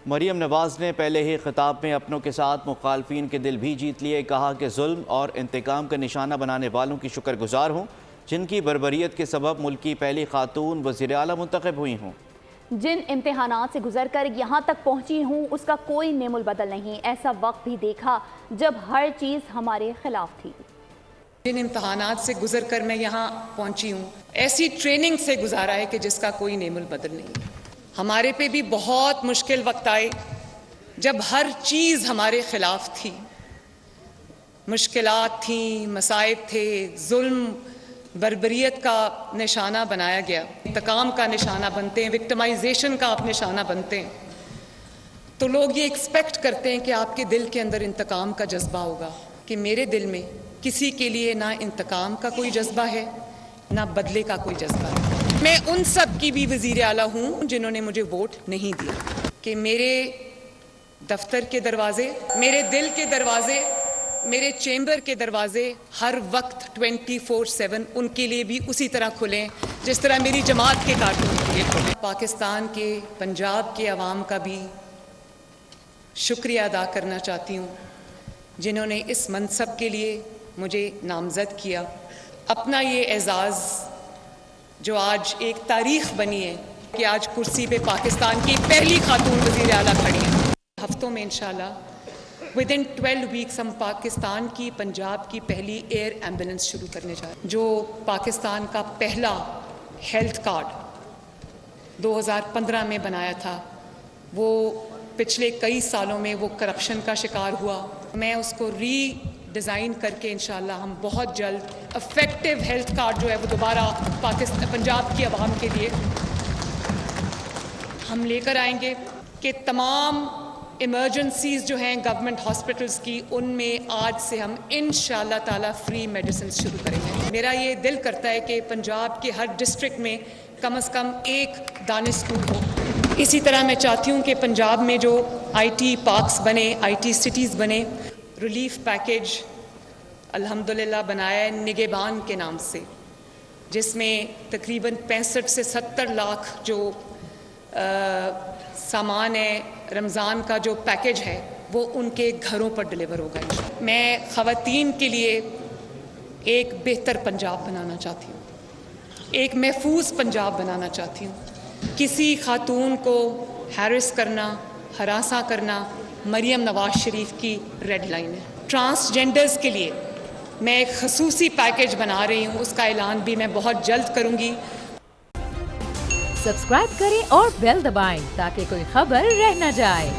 مریم نواز نے پہلے ہی خطاب میں اپنوں کے ساتھ مخالفین کے دل بھی جیت لیے. کہا کہ ظلم اور انتقام کا نشانہ بنانے والوں کی شکر گزار ہوں جن کی بربریت کے سبب ملک کی پہلی خاتون وزیر اعلیٰ منتخب ہوئی ہوں. جن امتحانات سے گزر کر یہاں تک پہنچی ہوں اس کا کوئی نعم البدل نہیں. ایسا وقت بھی دیکھا جب ہر چیز ہمارے خلاف تھی. جن امتحانات سے گزر کر میں یہاں پہنچی ہوں ایسی ٹریننگ سے گزارا ہے کہ جس کا کوئی نعم البدل نہیں. ہمارے پہ بھی بہت مشکل وقت آئے جب ہر چیز ہمارے خلاف تھی. مشکلات تھیں، مصائب تھے، ظلم بربریت کا نشانہ بنایا گیا، انتقام کا نشانہ بنتے ہیں، وکٹمائزیشن کا آپ نشانہ بنتے ہیں. تو لوگ یہ ایکسپیکٹ کرتے ہیں کہ آپ کے دل کے اندر انتقام کا جذبہ ہوگا، کہ میرے دل میں کسی کے لیے نہ انتقام کا کوئی جذبہ ہے نہ بدلے کا کوئی جذبہ ہے. میں ان سب کی بھی وزیر اعلیٰ ہوں جنہوں نے مجھے ووٹ نہیں دیا، کہ میرے دفتر کے دروازے، میرے دل کے دروازے، میرے چیمبر کے دروازے ہر وقت 24/7 ان کے لیے بھی اسی طرح کھلیں جس طرح میری جماعت کے کارکنوں کے لیے کھلیں. پاکستان کے، پنجاب کے عوام کا بھی شکریہ ادا کرنا چاہتی ہوں جنہوں نے اس منصب کے لیے مجھے نامزد کیا. اپنا یہ اعزاز جو آج ایک تاریخ بنی ہے کہ آج کرسی پہ پاکستان کی پہلی خاتون وزیر اعلیٰ کھڑی ہیں. ہفتوں میں انشاءاللہ within 12 weeks ہم پاکستان کی، پنجاب کی پہلی ایئر ایمبولنس شروع کرنے جا رہے ہیں. جو پاکستان کا پہلا ہیلتھ کارڈ 2015 میں بنایا تھا وہ پچھلے کئی سالوں میں وہ کرپشن کا شکار ہوا. میں اس کو ڈیزائن کر کے انشاءاللہ ہم بہت جلد افیکٹو ہیلتھ کارڈ جو ہے وہ دوبارہ پنجاب کی عوام کے لیے ہم لے کر آئیں گے، کہ تمام ایمرجنسیز جو ہیں گورنمنٹ ہاسپٹلز کی ان میں آج سے ہم انشاءاللہ تعالی فری میڈیسنز شروع کریں گے. میرا یہ دل کرتا ہے کہ پنجاب کے ہر ڈسٹرکٹ میں کم از کم ایک دانش اسکول ہو. اسی طرح میں چاہتی ہوں کہ پنجاب میں جو آئی ٹی پارکس بنے، آئی ٹی سٹیز بنے. ریلیف پیکیج الحمدللہ بنایا ہے نگہبان کے نام سے، جس میں تقریباً 65 سے 70 لاکھ جو سامان ہے، رمضان کا جو پیکیج ہے وہ ان کے گھروں پر ڈلیور ہوگا. میں خواتین کے لیے ایک بہتر پنجاب بنانا چاہتی ہوں، ایک محفوظ پنجاب بنانا چاہتی ہوں. کسی خاتون کو ہیرس کرنا، ہراساں کرنا مریم نواز شریف کی ریڈ لائن ہے. ٹرانسجینڈرز کے لیے میں ایک خصوصی پیکیج بنا رہی ہوں، اس کا اعلان بھی میں بہت جلد کروں گی. سبسکرائب کریں اور بیل دبائیں تاکہ کوئی خبر رہ نہ جائے.